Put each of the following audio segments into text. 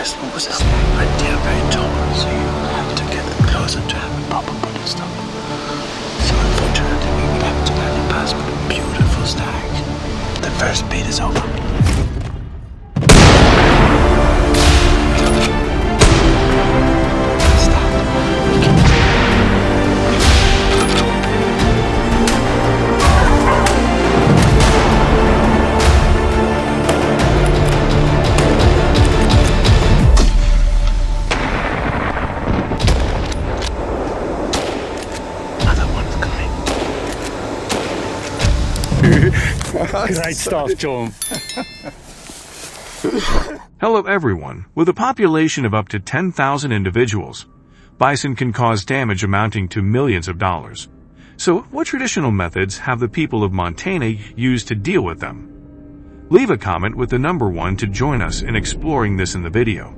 best was but they're very tall, so you have to get them closer to have a proper body stop. So unfortunately, we would have to let it pass with a beautiful stag. The first beat is over. Great stuff, John. Hello everyone. With a population of up to 10,000 individuals, bison can cause damage amounting to millions of dollars. So what traditional methods have the people of Montana used to deal with them? Leave a comment with the number 1 to join us in exploring this in the video.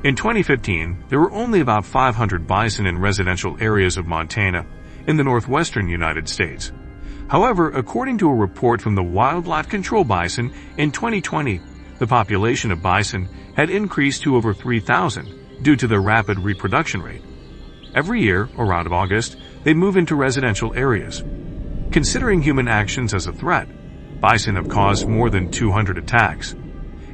In 2015, there were only about 500 bison in residential areas of Montana in the northwestern United States. However, according to a report from the Wildlife Control Bison, in 2020, the population of bison had increased to over 3,000 due to their rapid reproduction rate. Every year, around August, they move into residential areas. Considering human actions as a threat, bison have caused more than 200 attacks.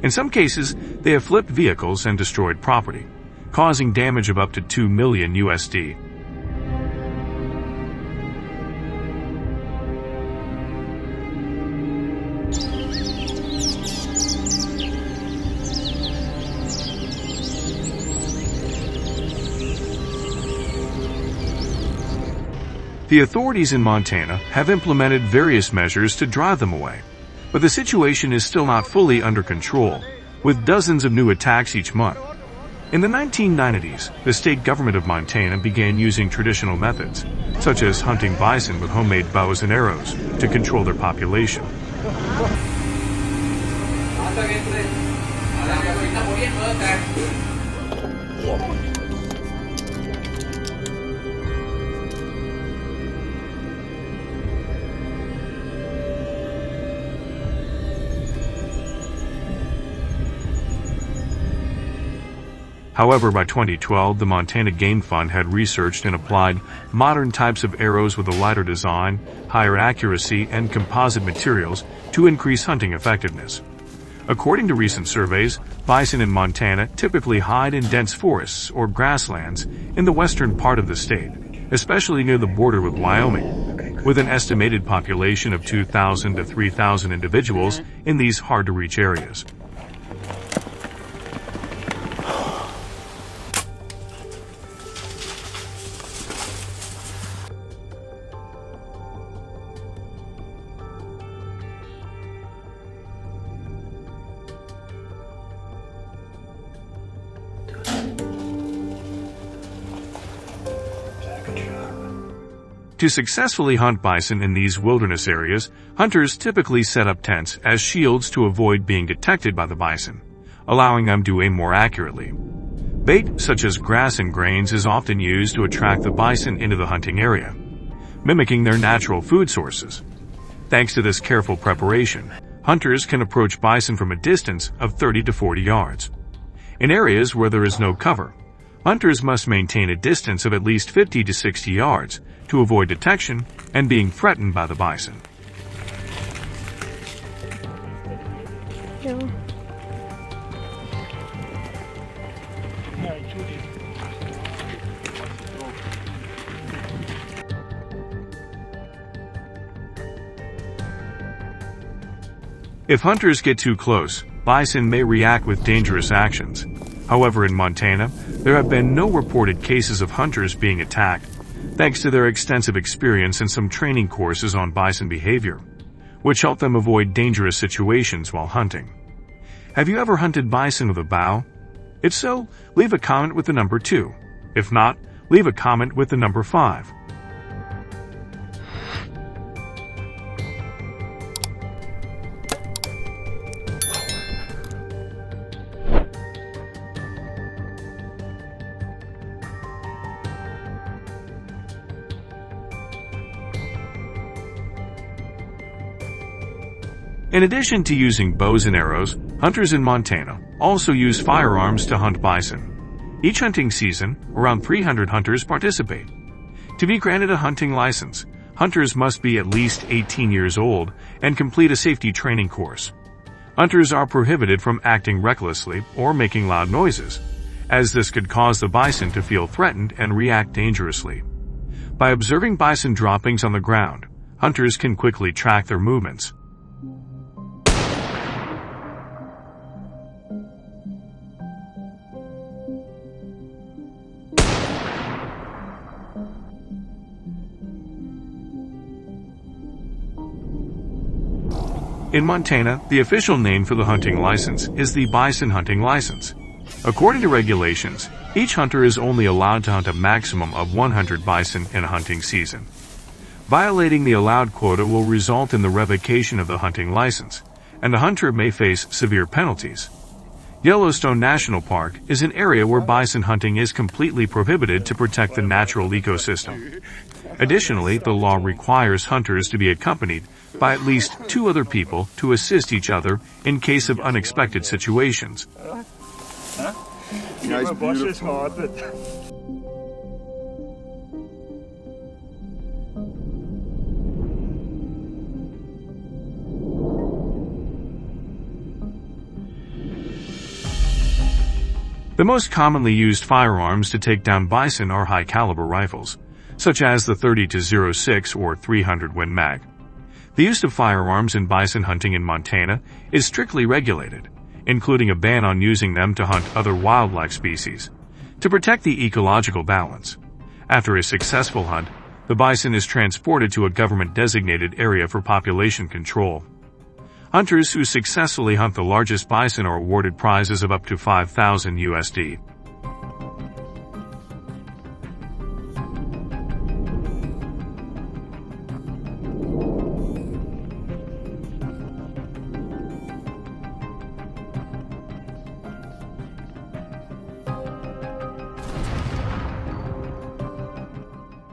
In some cases, they have flipped vehicles and destroyed property, causing damage of up to $2 million USD. The authorities in Montana have implemented various measures to drive them away. But the situation is still not fully under control, with dozens of new attacks each month. In the 1990s, the state government of Montana began using traditional methods, such as hunting bison with homemade bows and arrows, to control their population. However, by 2012, the Montana Game Fund had researched and applied modern types of arrows with a lighter design, higher accuracy, and composite materials to increase hunting effectiveness. According to recent surveys, bison in Montana typically hide in dense forests or grasslands in the western part of the state, especially near the border with Wyoming, with an estimated population of 2,000 to 3,000 individuals in these hard-to-reach areas. To successfully hunt bison in these wilderness areas, hunters typically set up tents as shields to avoid being detected by the bison, allowing them to aim more accurately. Bait such as grass and grains is often used to attract the bison into the hunting area, mimicking their natural food sources. Thanks to this careful preparation, hunters can approach bison from a distance of 30 to 40 yards. In areas where there is no cover, hunters must maintain a distance of at least 50 to 60 yards to avoid detection and being threatened by the bison. If hunters get too close, bison may react with dangerous actions. However, in Montana, there have been no reported cases of hunters being attacked, thanks to their extensive experience and some training courses on bison behavior, which help them avoid dangerous situations while hunting. Have you ever hunted bison with a bow? If so, leave a comment with the number 2. If not, leave a comment with the number 5. In addition to using bows and arrows, hunters in Montana also use firearms to hunt bison. Each hunting season, around 300 hunters participate. To be granted a hunting license, hunters must be at least 18 years old and complete a safety training course. Hunters are prohibited from acting recklessly or making loud noises, as this could cause the bison to feel threatened and react dangerously. By observing bison droppings on the ground, hunters can quickly track their movements. In Montana, the official name for the hunting license is the Bison Hunting License. According to regulations, each hunter is only allowed to hunt a maximum of 100 bison in a hunting season. Violating the allowed quota will result in the revocation of the hunting license, and the hunter may face severe penalties. Yellowstone National Park is an area where bison hunting is completely prohibited to protect the natural ecosystem. Additionally, the law requires hunters to be accompanied by at least 2 other people to assist each other in case of unexpected situations. Nice, beautiful. The most commonly used firearms to take down bison are high-caliber rifles, such as the 30-06 or 300 Win Mag. The use of firearms in bison hunting in Montana is strictly regulated, including a ban on using them to hunt other wildlife species. To protect the ecological balance, after a successful hunt, the bison is transported to a government-designated area for population control. Hunters who successfully hunt the largest bison are awarded prizes of up to $5,000 USD.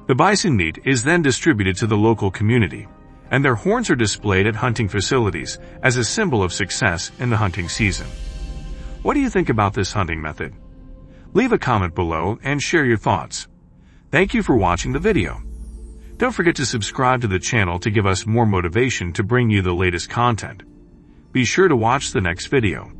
The bison meat is then distributed to the local community, and their horns are displayed at hunting facilities as a symbol of success in the hunting season. What do you think about this hunting method? Leave a comment below and share your thoughts. Thank you for watching the video. Don't forget to subscribe to the channel to give us more motivation to bring you the latest content. Be sure to watch the next video.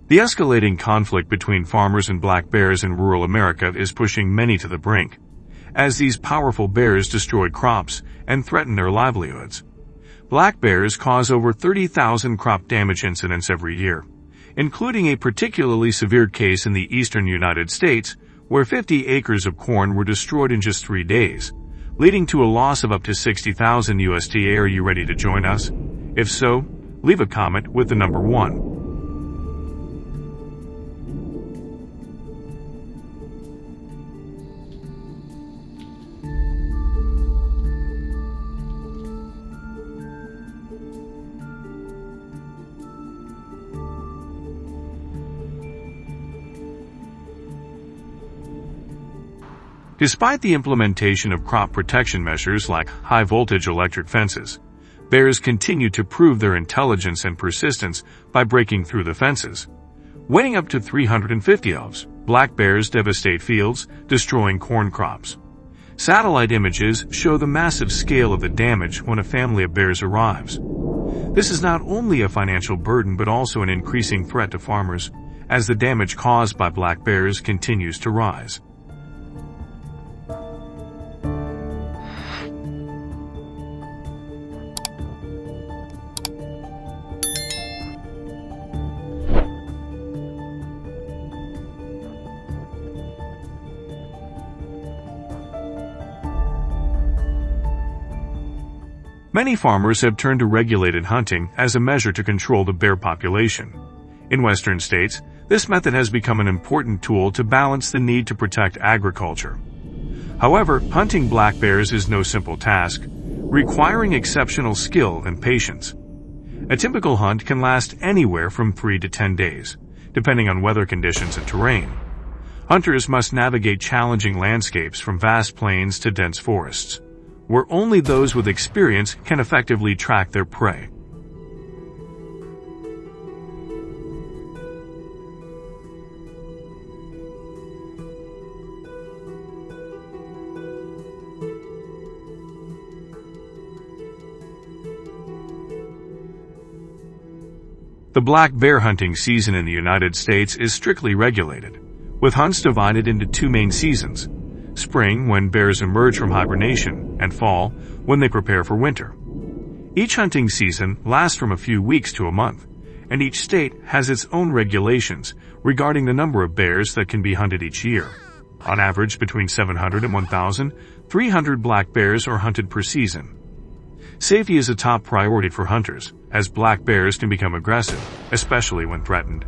The escalating conflict between farmers and black bears in rural America is pushing many to the brink, as these powerful bears destroy crops and threaten their livelihoods. Black bears cause over 30,000 crop damage incidents every year, including a particularly severe case in the eastern United States, where 50 acres of corn were destroyed in just 3 days, leading to a loss of up to $60,000 USD. Are you ready to join us? If so, leave a comment with the number 1. Despite the implementation of crop protection measures like high-voltage electric fences, bears continue to prove their intelligence and persistence by breaking through the fences. Weighing up to 350 pounds, black bears devastate fields, destroying corn crops. Satellite images show the massive scale of the damage when a family of bears arrives. This is not only a financial burden but also an increasing threat to farmers, as the damage caused by black bears continues to rise. Many farmers have turned to regulated hunting as a measure to control the bear population. In western states, this method has become an important tool to balance the need to protect agriculture. However, hunting black bears is no simple task, requiring exceptional skill and patience. A typical hunt can last anywhere from 3 to 10 days, depending on weather conditions and terrain. Hunters must navigate challenging landscapes from vast plains to dense forests, where only those with experience can effectively track their prey. The black bear hunting season in the United States is strictly regulated, with hunts divided into 2 main seasons: spring, when bears emerge from hibernation, and fall, when they prepare for winter. Each hunting season lasts from a few weeks to a month, and each state has its own regulations regarding the number of bears that can be hunted each year. On average, between 700 and 1,300 black bears are hunted per season. Safety is a top priority for hunters, as black bears can become aggressive, especially when threatened.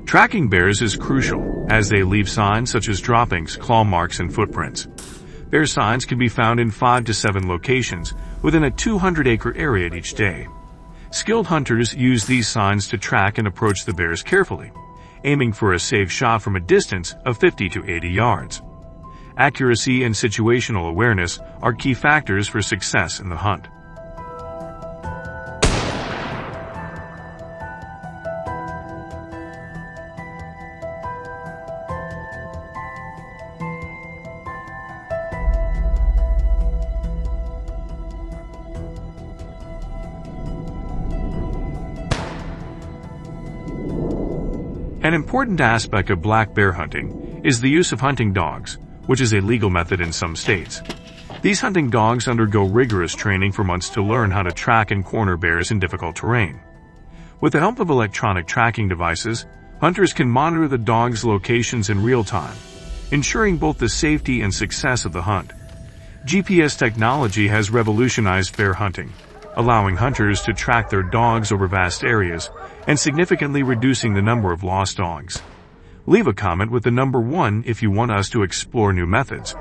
Tracking bears is crucial, as they leave signs such as droppings, claw marks, and footprints. Bear signs can be found in 5 to 7 locations within a 200-acre area each day. Skilled hunters use these signs to track and approach the bears carefully, aiming for a safe shot from a distance of 50 to 80 yards. Accuracy and situational awareness are key factors for success in the hunt. An important aspect of black bear hunting is the use of hunting dogs, which is a legal method in some states. These hunting dogs undergo rigorous training for months to learn how to track and corner bears in difficult terrain. With the help of electronic tracking devices, hunters can monitor the dog's locations in real time, ensuring both the safety and success of the hunt. GPS technology has revolutionized bear hunting, allowing hunters to track their dogs over vast areas and significantly reducing the number of lost dogs. Leave a comment with the number 1 if you want us to explore new methods.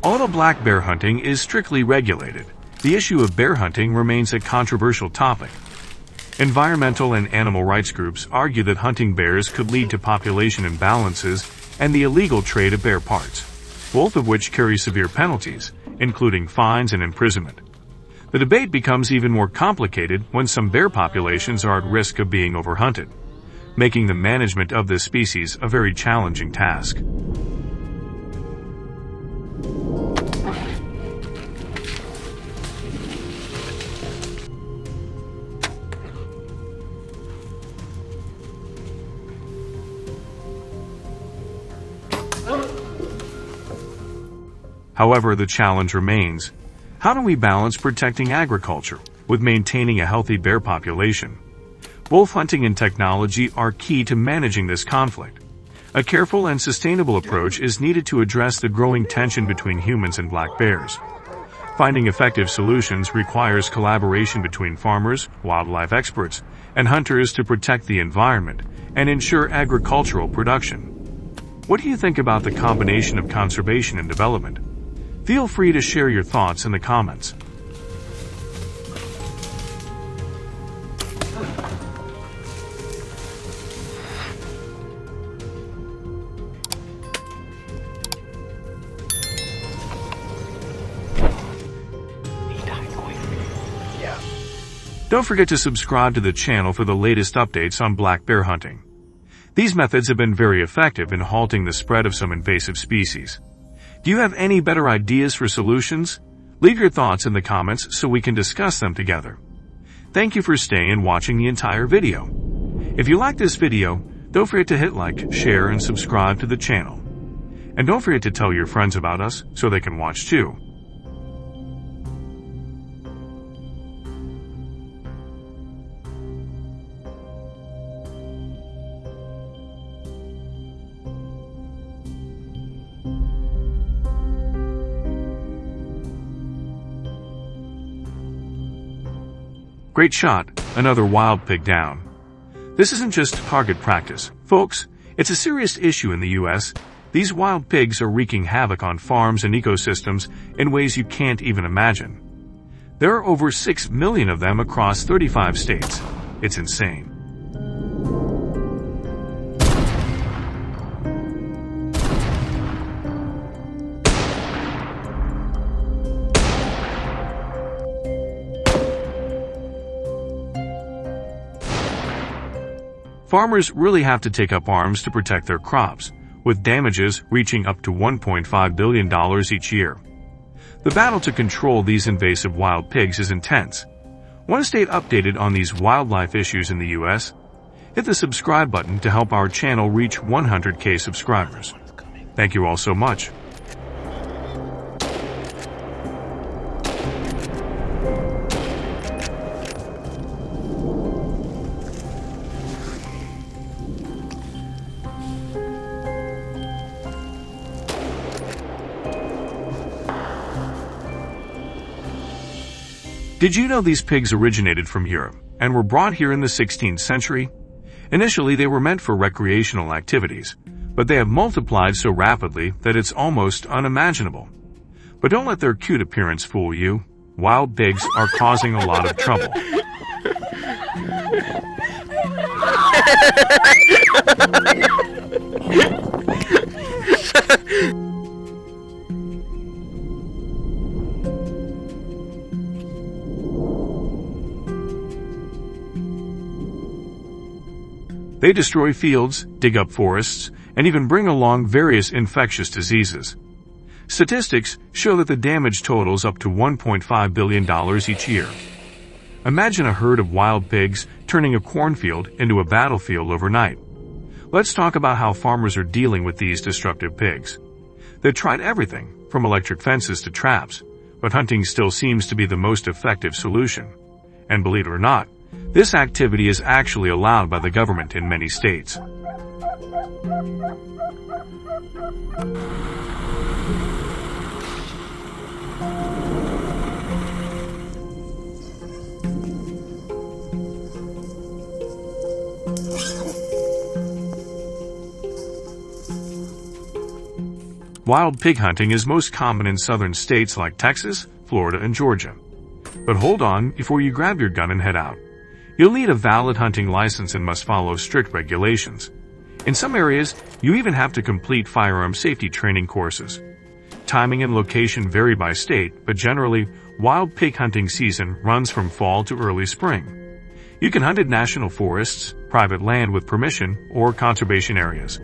Although black bear hunting is strictly regulated, the issue of bear hunting remains a controversial topic. Environmental and animal rights groups argue that hunting bears could lead to population imbalances and the illegal trade of bear parts, both of which carry severe penalties, including fines and imprisonment. The debate becomes even more complicated when some bear populations are at risk of being overhunted, making the management of this species a very challenging task. However, the challenge remains: how do we balance protecting agriculture with maintaining a healthy bear population? Both hunting and technology are key to managing this conflict. A careful and sustainable approach is needed to address the growing tension between humans and black bears. Finding effective solutions requires collaboration between farmers, wildlife experts, and hunters to protect the environment and ensure agricultural production. What do you think about the combination of conservation and development? Feel free to share your thoughts in the comments. Don't forget to subscribe to the channel for the latest updates on black bear hunting. These methods have been very effective in halting the spread of some invasive species. Do you have any better ideas for solutions? Leave your thoughts in the comments so we can discuss them together. Thank you for staying and watching the entire video. If you like this video, don't forget to hit like, share, and subscribe to the channel. And don't forget to tell your friends about us so they can watch too. Great shot, another wild pig down. This isn't just target practice. Folks, it's a serious issue in the US. These wild pigs are wreaking havoc on farms and ecosystems in ways you can't even imagine. There are over 6 million of them across 35 states. It's insane. Farmers really have to take up arms to protect their crops, with damages reaching up to $1.5 billion each year. The battle to control these invasive wild pigs is intense. Want to stay updated on these wildlife issues in the US? Hit the subscribe button to help our channel reach 100K subscribers. Thank you all so much. Did you know these pigs originated from Europe and were brought here in the 16th century? Initially, they were meant for recreational activities, but they have multiplied so rapidly that it's almost unimaginable. But don't let their cute appearance fool you. Wild pigs are causing a lot of trouble. They destroy fields, dig up forests, and even bring along various infectious diseases. Statistics show that the damage totals up to $1.5 billion each year. Imagine a herd of wild pigs turning a cornfield into a battlefield overnight. Let's talk about how farmers are dealing with these destructive pigs. They've tried everything, from electric fences to traps, but hunting still seems to be the most effective solution. And believe it or not, this activity is actually allowed by the government in many states. Wild pig hunting is most common in southern states like Texas, Florida, and Georgia. But hold on before you grab your gun and head out. You'll need a valid hunting license and must follow strict regulations. In some areas, you even have to complete firearm safety training courses. Timing and location vary by state, but generally, wild pig hunting season runs from fall to early spring. You can hunt in national forests, private land with permission, or conservation areas.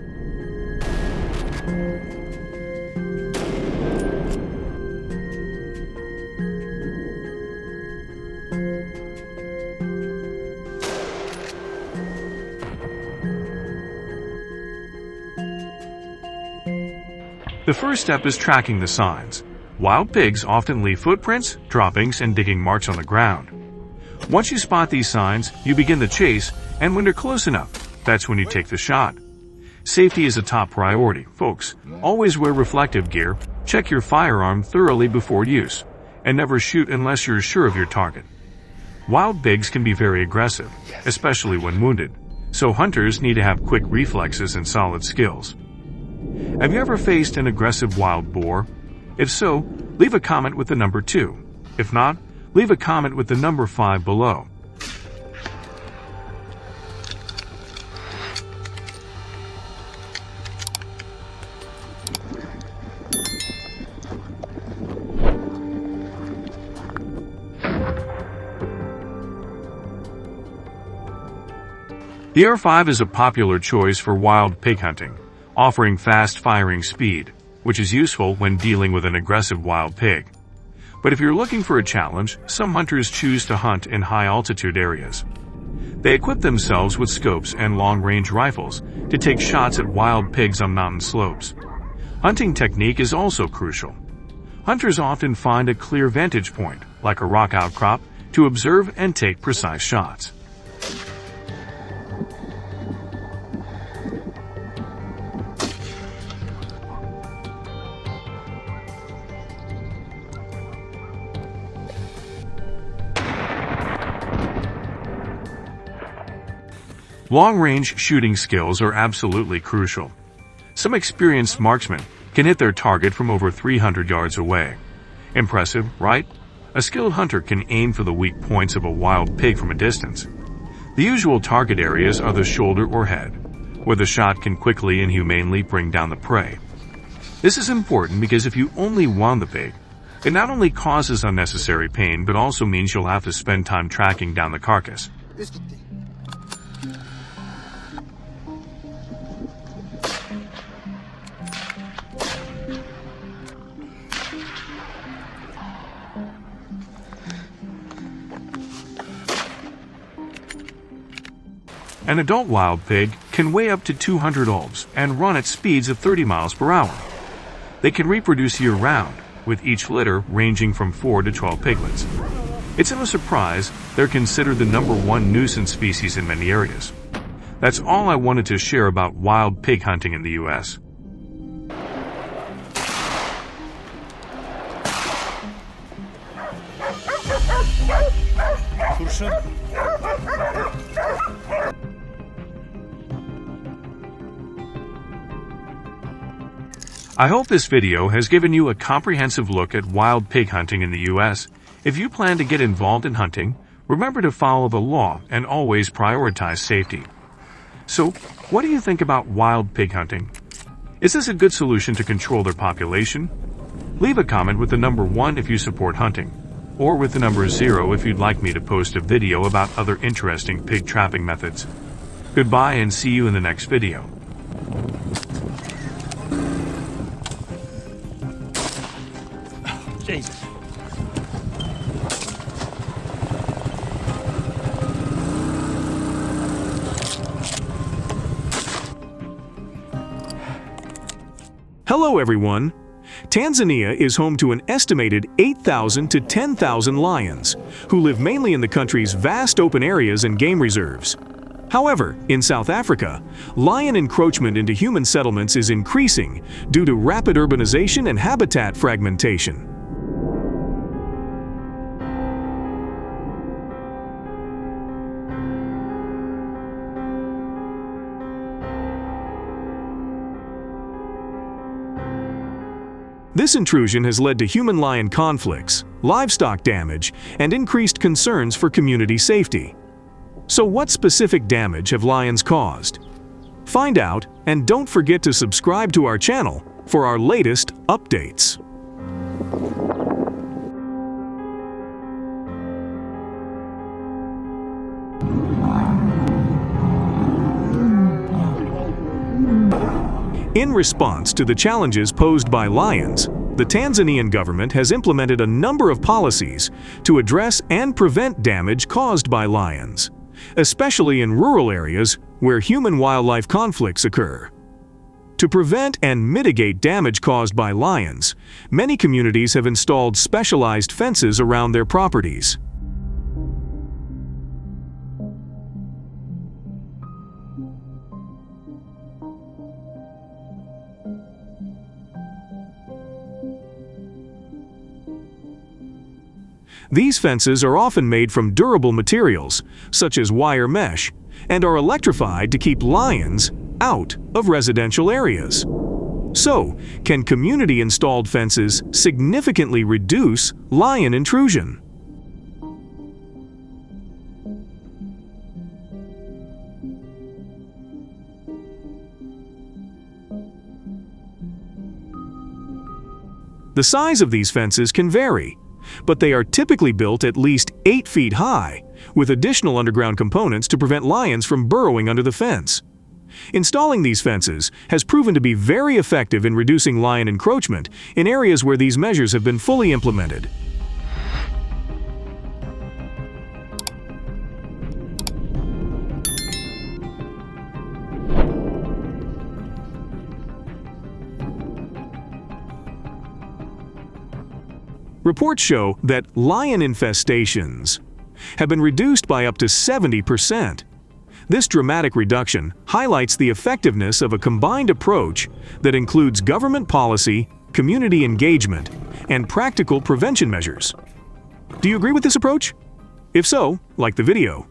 The first step is tracking the signs. Wild pigs often leave footprints, droppings, and digging marks on the ground. Once you spot these signs, you begin the chase, and when they're close enough, that's when you take the shot. Safety is a top priority, folks. Always wear reflective gear, check your firearm thoroughly before use, and never shoot unless you're sure of your target. Wild pigs can be very aggressive, especially when wounded, so hunters need to have quick reflexes and solid skills. Have you ever faced an aggressive wild boar? If so, leave a comment with the number 2. If not, leave a comment with the number 5 below. The R5 is a popular choice for wild pig hunting, offering fast firing speed, which is useful when dealing with an aggressive wild pig. But if you're looking for a challenge, some hunters choose to hunt in high altitude areas. They equip themselves with scopes and long-range rifles to take shots at wild pigs on mountain slopes. Hunting technique is also crucial. Hunters often find a clear vantage point, like a rock outcrop, to observe and take precise shots. Long-range shooting skills are absolutely crucial. Some experienced marksmen can hit their target from over 300 yards away. Impressive, right? A skilled hunter can aim for the weak points of a wild pig from a distance. The usual target areas are the shoulder or head, where the shot can quickly and humanely bring down the prey. This is important because if you only wound the pig, it not only causes unnecessary pain but also means you'll have to spend time tracking down the carcass. An adult wild pig can weigh up to 200 olbs and run at speeds of 30 miles per hour. They can reproduce year-round, with each litter ranging from 4 to 12 piglets. It's no surprise they're considered the #1 nuisance species in many areas. That's all I wanted to share about wild pig hunting in the U.S. I hope this video has given you a comprehensive look at wild pig hunting in the U.S. If you plan to get involved in hunting, remember to follow the law and always prioritize safety. So, what do you think about wild pig hunting? Is this a good solution to control their population? Leave a comment with the number 1 if you support hunting, or with the number 0 if you'd like me to post a video about other interesting pig trapping methods. Goodbye and see you in the next video. Jesus. Hello everyone! Tanzania is home to an estimated 8,000 to 10,000 lions, who live mainly in the country's vast open areas and game reserves. However, in South Africa, lion encroachment into human settlements is increasing due to rapid urbanization and habitat fragmentation. This intrusion has led to human-lion conflicts, livestock damage, and increased concerns for community safety. So what specific damage have lions caused? Find out, and don't forget to subscribe to our channel for our latest updates. In response to the challenges posed by lions, the Tanzanian government has implemented a number of policies to address and prevent damage caused by lions, especially in rural areas where human-wildlife conflicts occur. To prevent and mitigate damage caused by lions, many communities have installed specialized fences around their properties. These fences are often made from durable materials, such as wire mesh, and are electrified to keep lions out of residential areas. So, can community-installed fences significantly reduce lion intrusion? The size of these fences can vary, but they are typically built at least 8 feet high, with additional underground components to prevent lions from burrowing under the fence. Installing these fences has proven to be very effective in reducing lion encroachment in areas where these measures have been fully Reports show that lion infestations have been reduced by up to 70%. This dramatic reduction highlights the effectiveness of a combined approach that includes government policy, community engagement, and practical prevention measures. Do you agree with this approach? If so, like the video.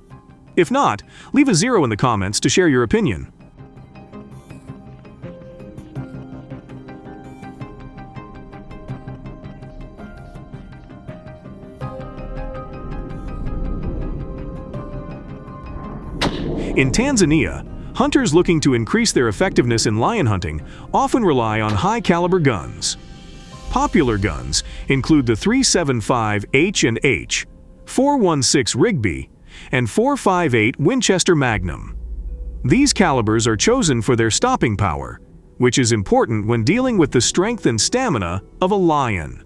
If not, leave a 0 in the comments to share your opinion. In Tanzania, hunters looking to increase their effectiveness in lion hunting often rely on high-caliber guns. Popular guns include the 375 H&H, 416 Rigby, and 458 Winchester Magnum. These calibers are chosen for their stopping power, which is important when dealing with the strength and stamina of a lion.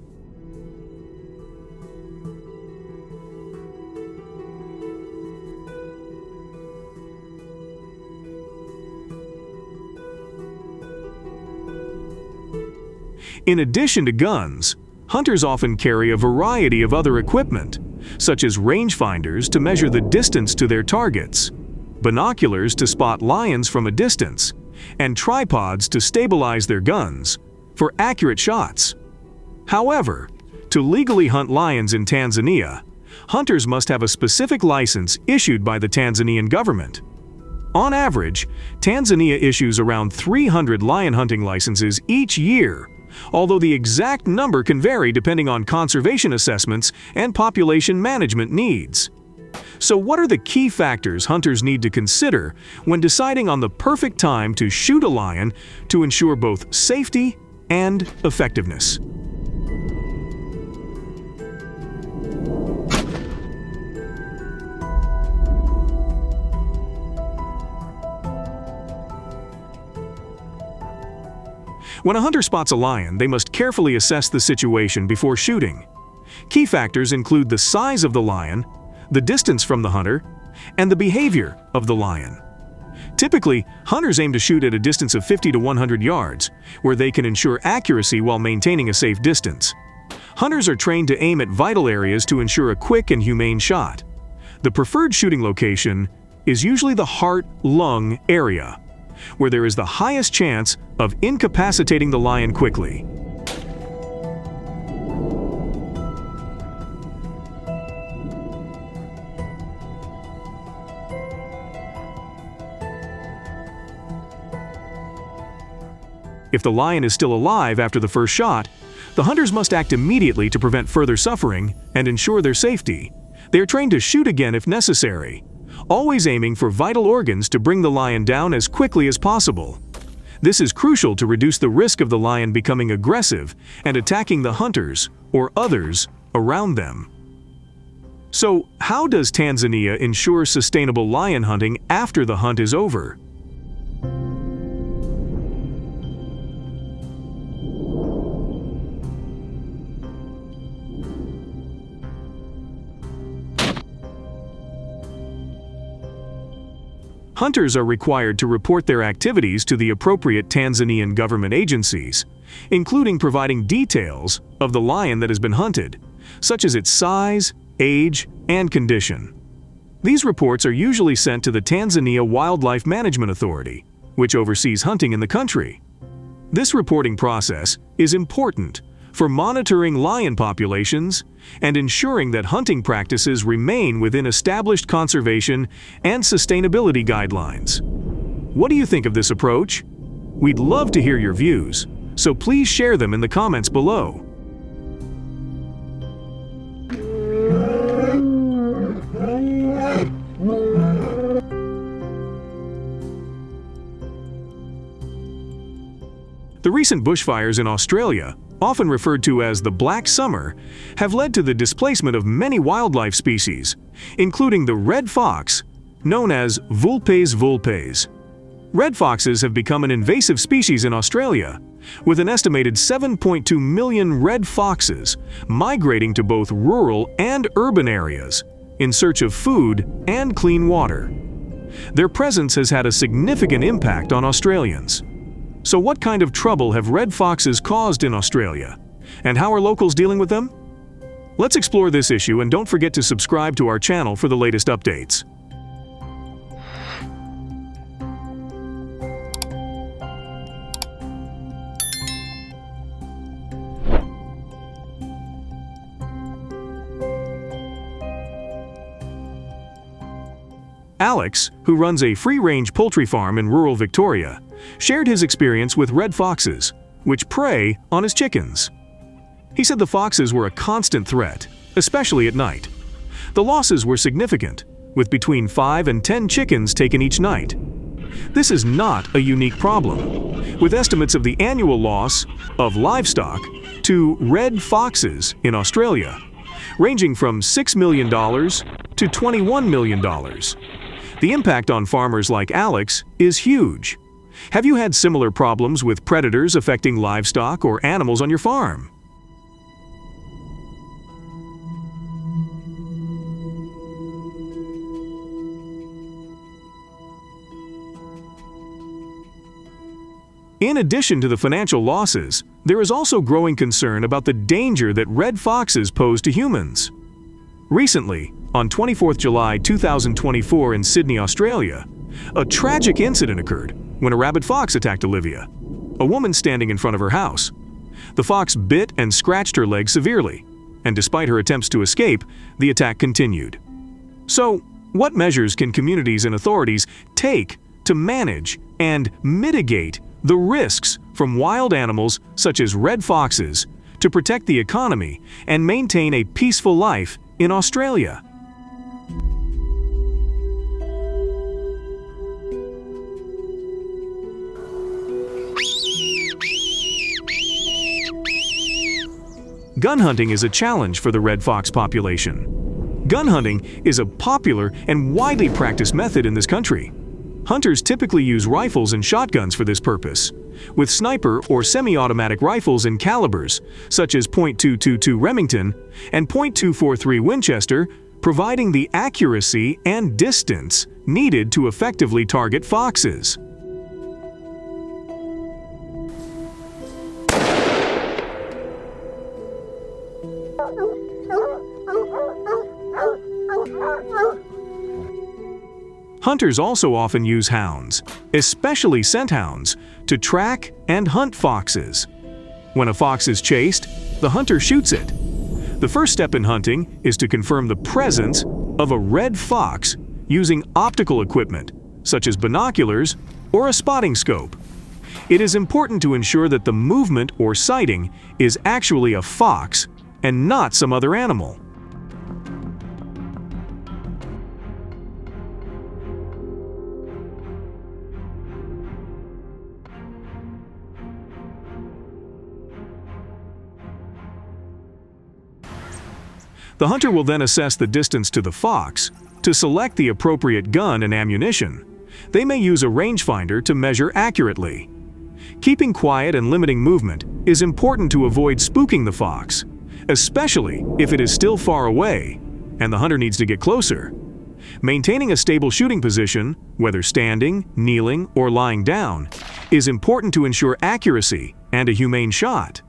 In addition to guns, hunters often carry a variety of other equipment, such as rangefinders to measure the distance to their targets, binoculars to spot lions from a distance, and tripods to stabilize their guns for accurate shots. However, to legally hunt lions in Tanzania, hunters must have a specific license issued by the Tanzanian government. On average, Tanzania issues around 300 lion hunting licenses each year, although the exact number can vary depending on conservation assessments and population management needs. So what are the key factors hunters need to consider when deciding on the perfect time to shoot a lion to ensure both safety and effectiveness? When a hunter spots a lion, they must carefully assess the situation before shooting. Key factors include the size of the lion, the distance from the hunter, and the behavior of the lion. Typically, hunters aim to shoot at a distance of 50 to 100 yards, where they can ensure accuracy while maintaining a safe distance. Hunters are trained to aim at vital areas to ensure a quick and humane shot. The preferred shooting location is usually the heart-lung area, where there is the highest chance of incapacitating the lion quickly. If the lion is still alive after the first shot, the hunters must act immediately to prevent further suffering and ensure their safety. They are trained to shoot again if necessary, always aiming for vital organs to bring the lion down as quickly as possible. This is crucial to reduce the risk of the lion becoming aggressive and attacking the hunters or others around them. So, how does Tanzania ensure sustainable lion hunting after the hunt is over? Hunters are required to report their activities to the appropriate Tanzanian government agencies, including providing details of the lion that has been hunted, such as its size, age, and condition. These reports are usually sent to the Tanzania Wildlife Management Authority, which oversees hunting in the country. This reporting process is important for monitoring lion populations and ensuring that hunting practices remain within established conservation and sustainability guidelines. What do you think of this approach? We'd love to hear your views, so please share them in the comments below. The recent bushfires in Australia, often referred to as the Black Summer, have led to the displacement of many wildlife species, including the red fox, known as Vulpes vulpes. Red foxes have become an invasive species in Australia, with an estimated 7.2 million red foxes migrating to both rural and urban areas in search of food and clean water. Their presence has had a significant impact on Australians. So what kind of trouble have red foxes caused in Australia? And how are locals dealing with them? Let's explore this issue, and don't forget to subscribe to our channel for the latest updates. Alex, who runs a free-range poultry farm in rural Victoria, shared his experience with red foxes, which prey on his chickens. He said the foxes were a constant threat, especially at night. The losses were significant, with between 5 and 10 chickens taken each night. This is not a unique problem, with estimates of the annual loss of livestock to red foxes in Australia ranging from $6 million to $21 million. The impact on farmers like Alex is huge. Have you had similar problems with predators affecting livestock or animals on your farm? In addition to the financial losses, there is also growing concern about the danger that red foxes pose to humans. Recently, on 24 July 2024 in Sydney, Australia, a tragic incident occurred when a rabid fox attacked Olivia, a woman standing in front of her house. The fox bit and scratched her leg severely, and despite her attempts to escape, the attack continued. So, what measures can communities and authorities take to manage and mitigate the risks from wild animals such as red foxes to protect the economy and maintain a peaceful life in Australia? Gun hunting is a challenge for the red fox population. Gun hunting is a popular and widely practiced method in this country. Hunters typically use rifles and shotguns for this purpose, with sniper or semi-automatic rifles in calibers such as .222 Remington and .243 Winchester, providing the accuracy and distance needed to effectively target foxes. Hunters also often use hounds, especially scent hounds, to track and hunt foxes. When a fox is chased, the hunter shoots it. The first step in hunting is to confirm the presence of a red fox using optical equipment, such as binoculars or a spotting scope. It is important to ensure that the movement or sighting is actually a fox and not some other animal. The hunter will then assess the distance to the fox to select the appropriate gun and ammunition. They may use a rangefinder to measure accurately. Keeping quiet and limiting movement is important to avoid spooking the fox, especially if it is still far away and the hunter needs to get closer. Maintaining a stable shooting position, whether standing, kneeling, or lying down, is important to ensure accuracy and a humane shot.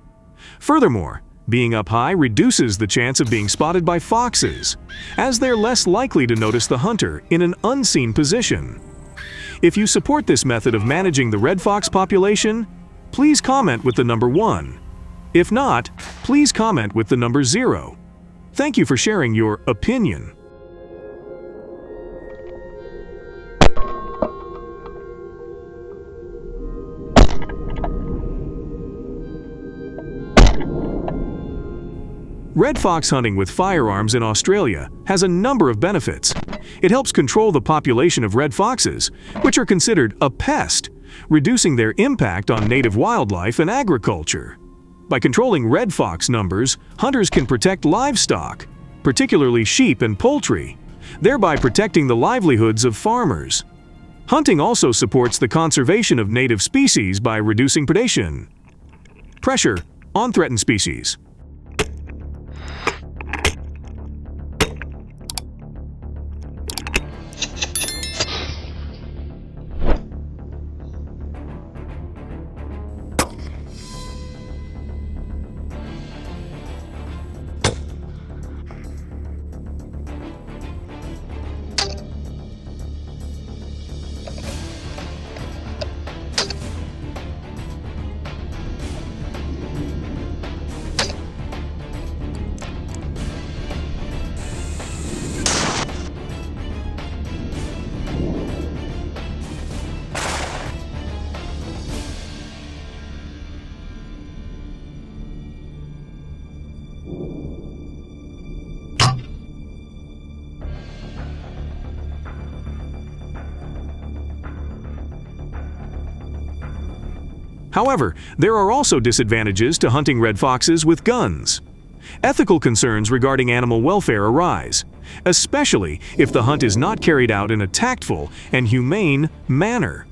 Furthermore, being up high reduces the chance of being spotted by foxes, as they're less likely to notice the hunter in an unseen position. If you support this method of managing the red fox population, please comment with the number 1. If not, please comment with the number 0. Thank you for sharing your opinion. Red fox hunting with firearms in Australia has a number of benefits. It helps control the population of red foxes, which are considered a pest, reducing their impact on native wildlife and agriculture. By controlling red fox numbers, hunters can protect livestock, particularly sheep and poultry, thereby protecting the livelihoods of farmers. Hunting also supports the conservation of native species by reducing predation. Pressure on threatened species. However, there are also disadvantages to hunting red foxes with guns. Ethical concerns regarding animal welfare arise, especially if the hunt is not carried out in a tactful and humane manner.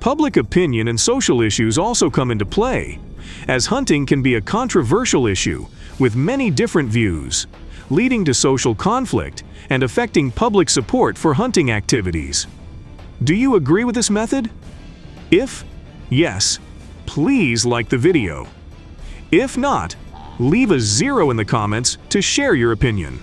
Public opinion and social issues also come into play, as hunting can be a controversial issue with many different views, leading to social conflict and affecting public support for hunting activities. Do you agree with this method? If yes, please like the video. If not, leave a 0 in the comments to share your opinion.